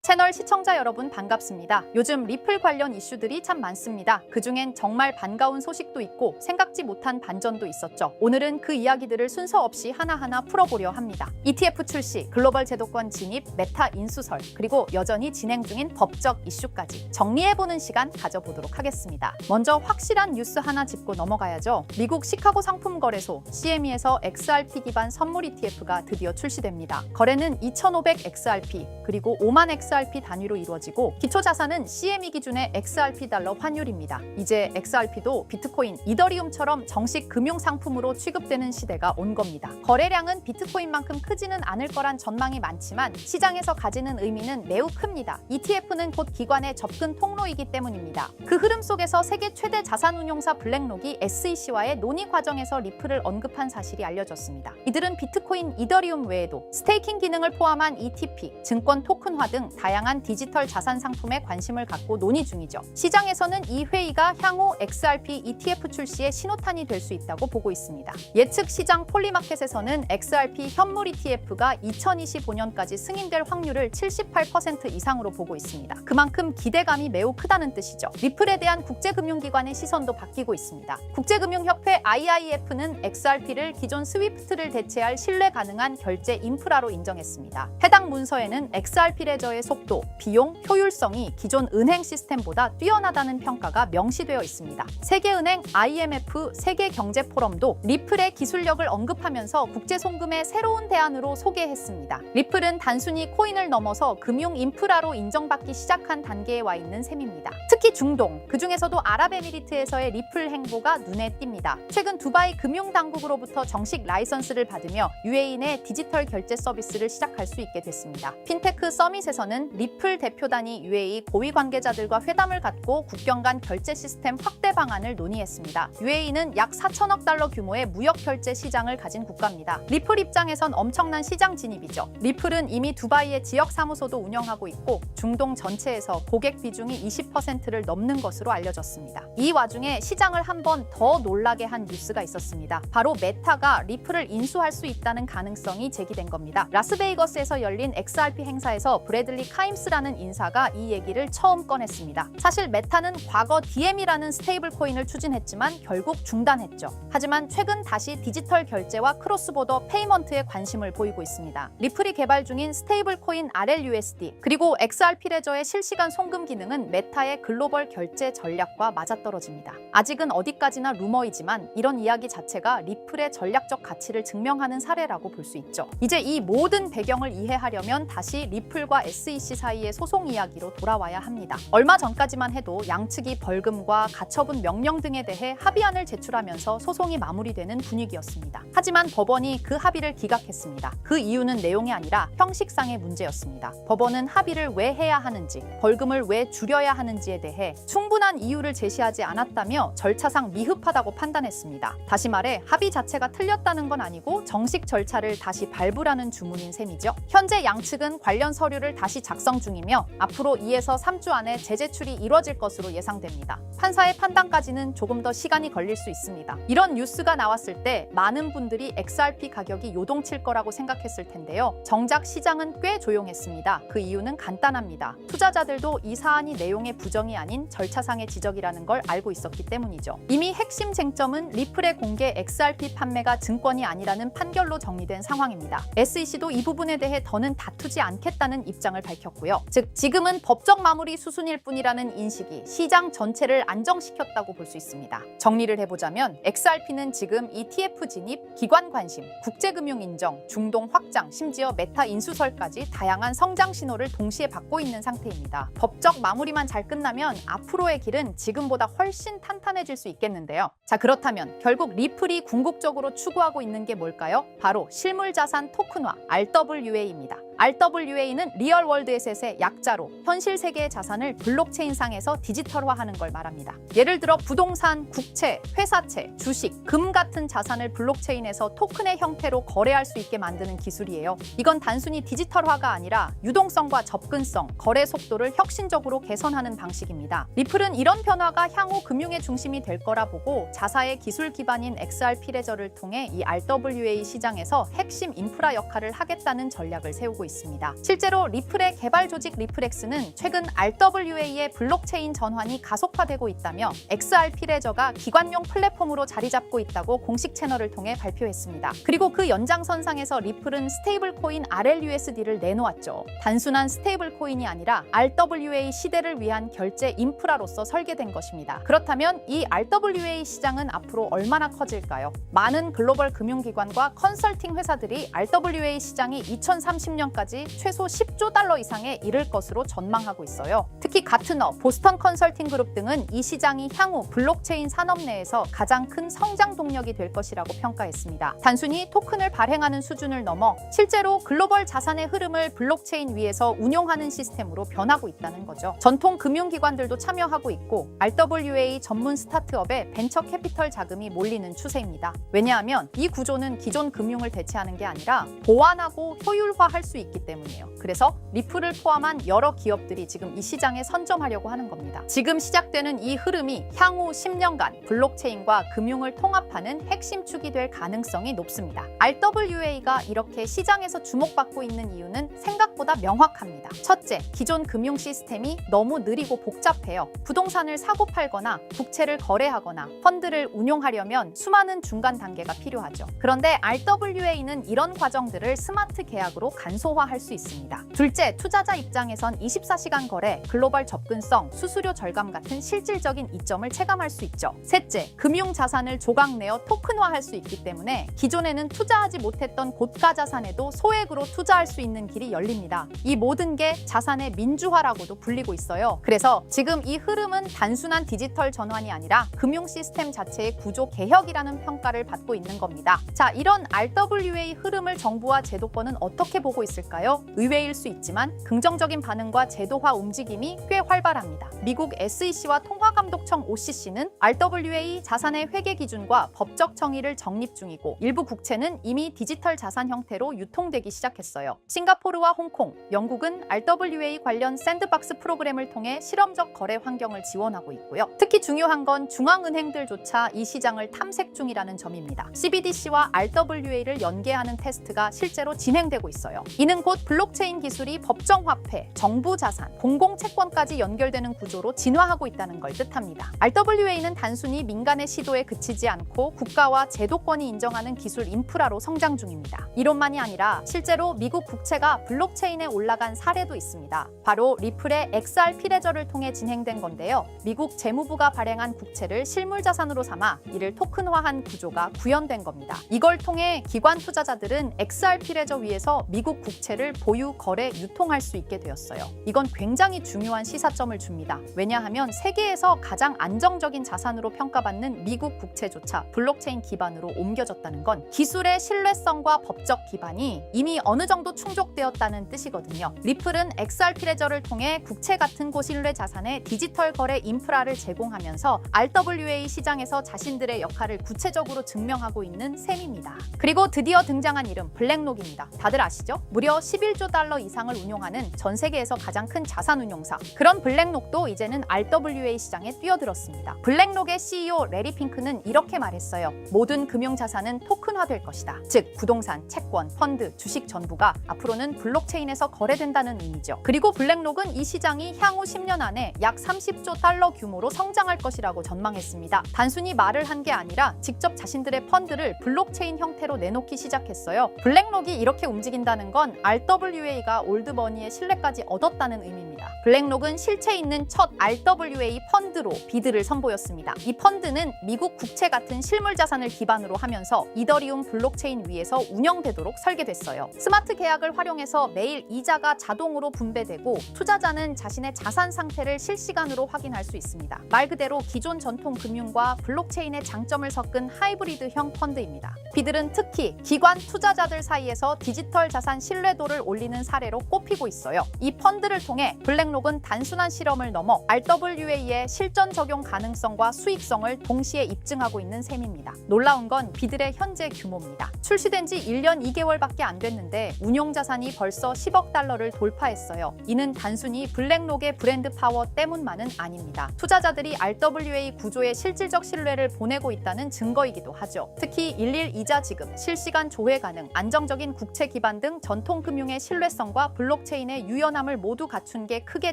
채널 시청자 여러분 반갑습니다. 요즘 리플 관련 이슈들이 참 많습니다. 그중엔 정말 반가운 소식도 있고 생각지 못한 반전도 있었죠. 오늘은 그 이야기들을 순서 없이 하나하나 풀어보려 합니다. ETF 출시, 글로벌 제도권 진입, 메타 인수설, 그리고 여전히 진행 중인 법적 이슈까지 정리해보는 시간 가져보도록 하겠습니다. 먼저 확실한 뉴스 하나 짚고 넘어가야죠. 미국 시카고 상품거래소 CME에서 XRP 기반 선물 ETF가 드디어 출시됩니다. 거래는 2,500 XRP 그리고 5만 XRP 단위로 이루어지고 기초자산은 CME 기준의 XRP 달러 환율입니다. 이제 XRP도 비트코인, 이더리움처럼 정식 금융상품으로 취급되는 시대가 온 겁니다. 거래량은 비트코인만큼 크지는 않을 거란 전망이 많지만 시장에서 가지는 의미는 매우 큽니다. ETF는 곧 기관의 접근 통로이기 때문입니다. 그 흐름 속에서 세계 최대 자산운용사 블랙록이 SEC와의 논의 과정에서 리플을 언급한 사실이 알려졌습니다. 이들은 비트코인, 이더리움 외에도 스테이킹 기능을 포함한 ETP, 증권 토큰화 등 다양한 디지털 자산 상품에 관심을 갖고 논의 중이죠. 시장에서는 이 회의가 향후 XRP ETF 출시의 신호탄이 될 수 있다고 보고 있습니다. 예측 시장 폴리마켓에서는 XRP 현물 ETF가 2025년까지 승인될 확률을 78% 이상으로 보고 있습니다. 그만큼 기대감이 매우 크다는 뜻이죠. 리플에 대한 국제금융기관의 시선도 바뀌고 있습니다. 국제금융협회 IIF는 XRP를 기존 스위프트를 대체할 신뢰 가능한 결제 인프라로 인정했습니다. 해당 문서에는 XRP 레저의 속도, 비용, 효율성이 기존 은행 시스템보다 뛰어나다는 평가가 명시되어 있습니다. 세계은행, IMF, 세계경제포럼도 리플의 기술력을 언급하면서 국제송금의 새로운 대안으로 소개했습니다. 리플은 단순히 코인을 넘어서 금융 인프라로 인정받기 시작한 단계에 와 있는 셈입니다. 특히 중동, 그중에서도 아랍에미리트에서의 리플 행보가 눈에 띕니다. 최근 두바이 금융당국으로부터 정식 라이선스를 받으며 UAE 내 디지털 결제 서비스를 시작할 수 있게 됐습니다. 핀테크 서밋에서는 리플 대표단이 UAE 고위 관계자들과 회담을 갖고 국경 간 결제 시스템 확대 방안을 논의했습니다. UAE는 약 4천억 달러 규모의 무역 결제 시장을 가진 국가입니다. 리플 입장에선 엄청난 시장 진입이죠. 리플은 이미 두바이의 지역 사무소도 운영하고 있고 중동 전체에서 고객 비중이 20%를 넘는 것으로 알려졌습니다. 이 와중에 시장을 한 번 더 놀라게 한 뉴스가 있었습니다. 바로 메타가 리플을 인수할 수 있다는 가능성이 제기된 겁니다. 라스베이거스에서 열린 XRP 행사에서 브래들리 카임스라는 인사가 이 얘기를 처음 꺼냈습니다. 사실 메타는 과거 DM이라는 스테이블 코인을 추진했지만 결국 중단했죠. 하지만 최근 다시 디지털 결제와 크로스보더 페이먼트에 관심을 보이고 있습니다. 리플이 개발 중인 스테이블 코인 RLUSD 그리고 XRP 레저의 실시간 송금 기능은 메타의 글로벌 결제 전략과 맞아떨어집니다. 아직은 어디까지나 루머이지만 이런 이야기 자체가 리플의 전략적 가치를 증명하는 사례라고 볼 수 있죠. 이제 이 모든 배경을 이해하려면 다시 리플과 SEC 사이의 소송 이야기로 돌아와야 합니다. 얼마 전까지만 해도 양측이 벌금과 가처분 명령 등에 대해 합의안을 제출하면서 소송이 마무리되는 분위기였습니다. 하지만 법원이 그 합의를 기각했습니다. 그 이유는 내용이 아니라 형식상의 문제였습니다. 법원은 합의를 왜 해야 하는지, 벌금을 왜 줄여야 하는지에 대해 충분한 이유를 제시하지 않았다며 절차상 미흡하다고 판단했습니다. 다시 말해 합의 자체가 틀렸다는 건 아니고 정식 절차를 다시 밟으라는 주문인 셈이죠. 현재 양측은 관련 서류를 다시 작성 중이며 앞으로 2에서 3주 안에 재제출이 이뤄질 것으로 예상됩니다. 판사의 판단까지는 조금 더 시간이 걸릴 수 있습니다. 이런 뉴스가 나왔을 때 많은 분들이 XRP 가격이 요동칠 거라고 생각했을 텐데요. 정작 시장은 꽤 조용했습니다. 그 이유는 간단합니다. 투자자들도 이 사안이 내용의 부정이 아닌 절차상의 지적이라는 걸 알고 있었기 때문이죠. 이미 핵심 쟁점은 리플의 공개 XRP 판매가 증권이 아니라는 판결로 정리된 상황입니다. SEC도 이 부분에 대해 더는 다투지 않겠다는 입장을 밝혔고요. 즉 지금은 법적 마무리 수순일 뿐이라는 인식이 시장 전체를 안정시켰다고 볼 수 있습니다. 정리를 해보자면 XRP는 지금 ETF 진입, 기관 관심, 국제금융 인정, 중동 확장, 심지어 메타 인수설까지 다양한 성장 신호를 동시에 받고 있는 상태입니다. 법적 마무리만 잘 끝나면 앞으로의 길은 지금보다 훨씬 탄탄해질 수 있겠는데요. 자, 그렇다면 결국 리플이 궁극적으로 추구하고 있는 게 뭘까요? 바로 실물자산 토큰화, RWA입니다. RWA는 리얼월드 에셋의 약자로 현실 세계의 자산을 블록체인상에서 디지털화하는 걸 말합니다. 예를 들어 부동산, 국채, 회사채, 주식, 금 같은 자산을 블록체인에서 토큰의 형태로 거래할 수 있게 만드는 기술이에요. 이건 단순히 디지털화가 아니라 유동성과 접근성, 거래 속도를 혁신적으로 개선하는 방식입니다. 리플은 이런 변화가 향후 금융의 중심이 될 거라 보고 자사의 기술 기반인 XRP 레저를 통해 이 RWA 시장에서 핵심 인프라 역할을 하겠다는 전략을 세우고 있습니다. 실제로 리플의 개발 조직 리플엑스는 최근 RWA의 블록체인 전환이 가속화되고 있다며 XRP 레저가 기관용 플랫폼으로 자리 잡고 있다고 공식 채널을 통해 발표했습니다. 그리고 그 연장선상에서 리플은 스테이블 코인 RLUSD를 내놓았죠. 단순한 스테이블 코인이 아니라 RWA 시대를 위한 결제 인프라로서 설계된 것입니다. 그렇다면 이 RWA 시장은 앞으로 얼마나 커질까요? 많은 글로벌 금융기관과 컨설팅 회사들이 RWA 시장이 2030년까지 최소 10조 달러 이상에 이를 것으로 전망하고 있어요. 특히 가트너, 보스턴 컨설팅 그룹 등은 이 시장이 향후 블록체인 산업 내에서 가장 큰 성장 동력이 될 것이라고 평가했습니다. 단순히 토큰을 발행하는 수준을 넘어 실제로 글로벌 자산의 흐름을 블록체인 위에서 운용하는 시스템으로 변하고 있다는 거죠. 전통 금융기관들도 참여하고 있고 RWA 전문 스타트업에 벤처 캐피털 자금이 몰리는 추세입니다. 왜냐하면 이 구조는 기존 금융을 대체하는 게 아니라 보완하고 효율화할 수 있기 때문이에요. 그래서 리플을 포함한 여러 기업들이 지금 이 시장에 선점하려고 하는 겁니다. 지금 시작되는 이 흐름이 향후 10년간 블록체인과 금융을 통합하는 핵심 축이 될 가능성이 높습니다. RWA가 이렇게 시장에서 주목받고 있는 이유는 생각보다 명확합니다. 첫째, 기존 금융 시스템이 너무 느리고 복잡해요. 부동산을 사고 팔거나 국채를 거래하거나 펀드를 운용하려면 수많은 중간 단계가 필요하죠. 그런데 RWA는 이런 과정들을 스마트 계약으로 간소화할 수 있습니다. 둘째, 투자자 입장에선 24시간 거래, 글로벌 접근성, 수수료 절감 같은 실질적인 이점을 체감할 수 있죠. 셋째, 금융 자산을 조각내어 토큰화할 수 있기 때문에 기존에는 투자하지 못했던 고가 자산에도 소액으로 투자할 수 있는 길이 열립니다. 이 모든 게 자산의 민주화라고도 불리고 있어요. 그래서 지금 이 흐름은 단순한 디지털 전환이 아니라 금융 시스템 자체의 구조 개혁이라는 평가를 받고 있는 겁니다. 자, 이런 RWA 흐름을 정부와 제도권은 어떻게 보고 있을까요? 의외일 수 있지만 긍정적인 반응과 제도화 움직임이 꽤 활발합니다. 미국 SEC와 통화감독청 OCC는 RWA 자산의 회계 기준과 법적 정의를 정립 중이고 일부 국채는 이미 디지털 자산 형태로 유통되기 시작했어요. 싱가포르와 홍콩, 영국은 RWA 관련 샌드박스 프로그램을 통해 실험적 거래 환경을 지원하고 있고요. 특히 중요한 건 중앙은행들조차 이 시장을 탐색 중이라는 점입니다. CBDC와 RWA를 연계하는 테스트가 실제로 진행되고 있어요. 이는 곧 블록체인 기술이 법정화폐, 정부자산, 공공채권까지 연결되는 구조로 진화하고 있다는 걸 뜻합니다. RWA는 단순히 민간의 시도에 그치지 않고 국가와 제도권이 인정하는 기술 인프라로 성장 중입니다. 이론만이 아니라 실제로 미국 국채가 블록체인에 올라간 사례도 있습니다. 바로 리플의 XRP 레저를 통해 진행된 건데요. 미국 재무부가 발행한 국채를 실물자산으로 삼아 이를 토큰화한 구조가 구현된 겁니다. 이걸 통해 기관 투자자들은 XRP 레저 위에서 미국 국채를 보유, 거래, 유통할 수 있게 되었어요. 이건 굉장히 중요한 시사점을 줍니다. 왜냐하면 세계에서 가장 안정적인 자산으로 평가받는 미국 국채조차 블록체인 기반으로 옮겨졌다는 건 기술의 신뢰성과 법적 기반이 이미 어느 정도 충족되었다는 뜻이거든요. 리플은 XRP 레저를 통해 국채 같은 고신뢰 자산의 디지털 거래 인프라를 제공하면서 RWA 시장에서 자신들의 역할을 구체적으로 증명하고 있는 셈입니다. 그리고 드디어 등장한 이름 블랙록입니다. 다들 아시죠? 무려 11조 달러 이상을 운용하는 전 세계에서 가장 큰 자산 운용사. 그런 블랙록도 이제는 RWA 시장에 뛰어들었습니다. 블랙록의 CEO 레리 핑크는 이렇게 말했어요. 모든 금융 자산은 토큰화될 것이다. 즉 부동산, 채권, 펀드, 주식 전부가 앞으로는 블록체인에서 거래된다는 의미죠. 그리고 블랙록은 이 시장이 향후 10년 안에 약 30조 달러 규모로 성장할 것이라고 전망했습니다. 단순히 말을 한 게 아니라 직접 자신들의 펀드를 블록체인 형태로 내놓기 시작했어요. 블랙록이 이렇게 움직인다는 건 RWA가 올드머니의 신뢰까지 얻었다는 의미입니다. 블랙록은 실체 있는 첫 RWA 펀드로 비드를 선보였습니다. 이 펀드는 미국 국채 같은 실물 자산을 기반으로 하면서 이더리움 블록체인 위에서 운영되도록 설계됐어요. 스마트 계약을 활용해서 매일 이자가 자동으로 분배되고 투자자는 자신의 자산 상태를 실시간으로 확인할 수 있습니다. 말 그대로 기존 전통 금융과 블록체인의 장점을 섞은 하이브리드형 펀드입니다. 비들은 특히 기관 투자자들 사이에서 디지털 자산 신뢰도를 올리는 사례로 꼽히고 있어요. 이 펀드를 통해 블랙록 블랙록은 단순한 실험을 넘어 RWA의 실전 적용 가능성과 수익성을 동시에 입증하고 있는 셈입니다. 놀라운 건 비들의 현재 규모입니다. 출시된 지 1년 2개월밖에 안 됐는데 운용 자산이 벌써 10억 달러를 돌파했어요. 이는 단순히 블랙록의 브랜드 파워 때문만은 아닙니다. 투자자들이 RWA 구조에 실질적 신뢰를 보내고 있다는 증거이기도 하죠. 특히 일일 이자 지급, 실시간 조회 가능, 안정적인 국채 기반 등 전통 금융의 신뢰성과 블록체인의 유연함을 모두 갖춘 게 크게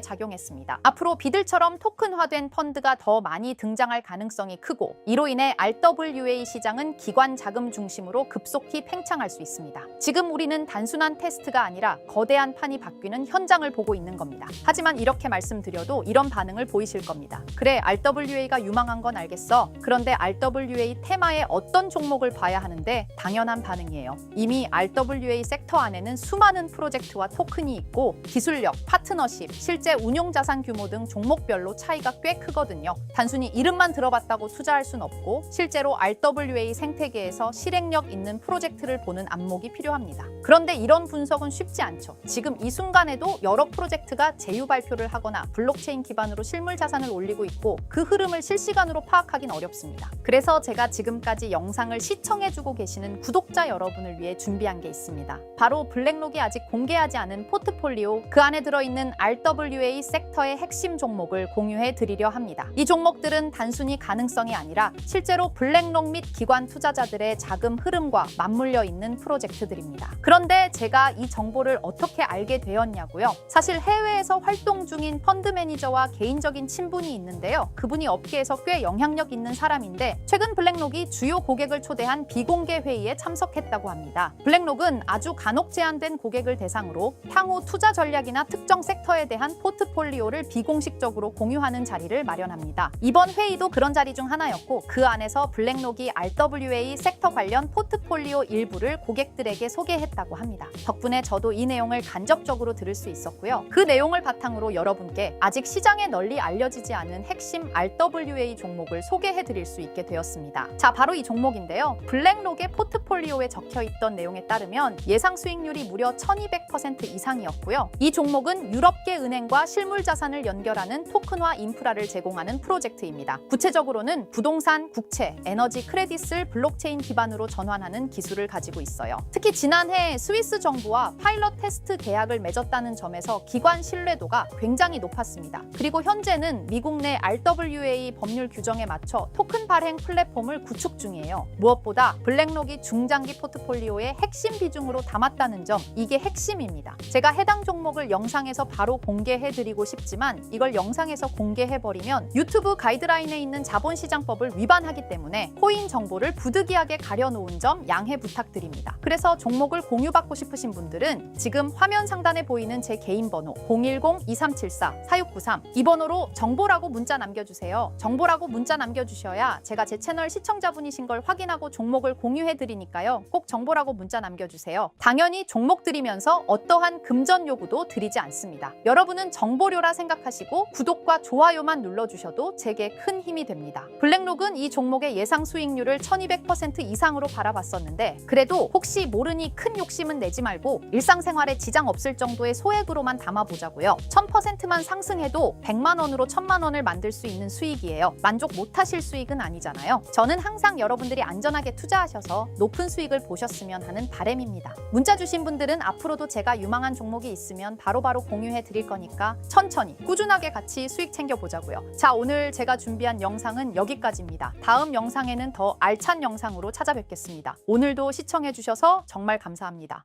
작용했습니다. 앞으로 비들처럼 토큰화된 펀드가 더 많이 등장할 가능성이 크고, 이로 인해 RWA 시장은 기관 자금 중심으로 급속히 팽창할 수 있습니다. 지금 우리는 단순한 테스트가 아니라 거대한 판이 바뀌는 현장을 보고 있는 겁니다. 하지만 이렇게 말씀드려도 이런 반응을 보이실 겁니다. 그래, RWA가 유망한 건 알겠어. 그런데 RWA 테마에 어떤 종목을 봐야 하는데? 당연한 반응이에요. 이미 RWA 섹터 안에는 수많은 프로젝트와 토큰이 있고 기술력, 파트너십, 실제 운용 자산 규모 등 종목별로 차이가 꽤 크거든요. 단순히 이름만 들어봤다고 투자할 순 없고 실제로 RWA 생태계에서 실행력 있는 프로젝트를 보는 안목이 필요합니다. 그런데 이런 분석은 쉽지 않죠. 지금 이 순간에도 여러 프로젝트가 제휴 발표를 하거나 블록체인 기반으로 실물 자산을 올리고 있고 그 흐름을 실시간으로 파악하긴 어렵습니다. 그래서 제가 지금까지 영상을 시청해주고 계시는 구독자 여러분을 위해 준비한 게 있습니다. 바로 블랙록이 아직 공개하지 않은 포트폴리오, 그 안에 들어있는 RWA 섹터의 핵심 종목을 공유해 드리려 합니다. 이 종목들은 단순히 가능성이 아니라 실제로 블랙록 및 기관 투자자들의 자금 흐름과 맞물려 있는 프로젝트들입니다. 그런데 제가 이 정보를 어떻게 알게 되었냐고요? 사실 해외에서 활동 중인 펀드 매니저와 개인적인 친분이 있는데요. 그분이 업계에서 꽤 영향력 있는 사람인데 최근 블랙록이 주요 고객을 초대한 비공개 회의에 참석했다고 합니다. 블랙록은 아주 간혹 제한된 고객을 대상으로 향후 투자 전략이나 특정 섹터에 대한 포트폴리오를 비공식적으로 공유하는 자리를 마련합니다. 이번 회의도 그런 자리 중 하나였고 그 안에서 블랙록이 RWA 섹터 관련 포트폴리오 일부를 고객들에게 소개했다고 합니다. 덕분에 저도 이 내용을 간접적으로 들을 수 있었고요. 그 내용을 바탕으로 여러분께 아직 시장에 널리 알려지지 않은 핵심 RWA 종목을 소개해드릴 수 있게 되었습니다. 자, 바로 이 종목인데요. 블랙록의 포트폴리오에 적혀있던 내용에 따르면 예상 수익률이 무려 1200% 이상이었고요. 이 종목은 유럽계 은행과 실물 자산을 연결하는 토큰화 인프라를 제공하는 프로젝트입니다. 구체적으로는 부동산, 국채, 에너지 크레딧을 블록체인 기반으로 전환하는 기술을 가지고 있어요. 특히 지난해 스위스 정부와 파일럿 테스트 계약을 맺었다는 점에서 기관 신뢰도가 굉장히 높았습니다. 그리고 현재는 미국 내 RWA 법률 규정에 맞춰 토큰 발행 플랫폼을 구축 중이에요. 무엇보다 블랙록이 중장기 포트폴리오의 핵심 비중으로 담았다는 점, 이게 핵심입니다. 제가 해당 종목을 영상에서 바로 공개해드리고 싶지만 이걸 영상에서 공개해버리면 유튜브 가이드라인에 있는 자본시장법을 위반하기 때문에 코인 정보를 부득이하게 가려놓은 점 양해 부탁드립니다. 그래서 종목을 공유받고 싶으신 분들은 지금 화면 상단에 보이는 제 개인 번호 010-2374-4693 이 번호로 정보라고 문자 남겨주세요. 정보라고 문자 남겨주셔야 제가 제 채널 시청자분이신 걸 확인하고 종목을 공유해드리니까요. 꼭 정보라고 문자 남겨주세요. 당연히 종목 드리면서 어떠한 금전 요구도 드리지 않습니다. 여러분은 정보료라 생각하시고 구독과 좋아요만 눌러주셔도 제게 큰 힘이 됩니다. 블랙록은 이 종목의 예상 수익률을 1200% 이상으로 바라봤었는데 그래도 혹시 모르니 큰 욕심은 내지 말고 일상생활에 지장 없을 정도의 소액으로만 담아보자고요. 1000%만 상승해도 100만 원으로 1000만 원을 만들 수 있는 수익이에요. 만족 못하실 수익은 아니잖아요. 저는 항상 여러분들이 안전하게 투자하셔서 높은 수익을 보셨으면 하는 바람입니다. 문자 주신 분들은 앞으로도 제가 유망한 종목이 있으면 바로바로 공유해 드릴 거니까 천천히 꾸준하게 같이 수익 챙겨보자고요. 자, 오늘 제가 준비한 영상은 여기까지입니다. 다음 영상에는 더 알찬 영상으로 찾아뵙겠습니다. 오늘도 시청해 주셔서 정말 감사합니다.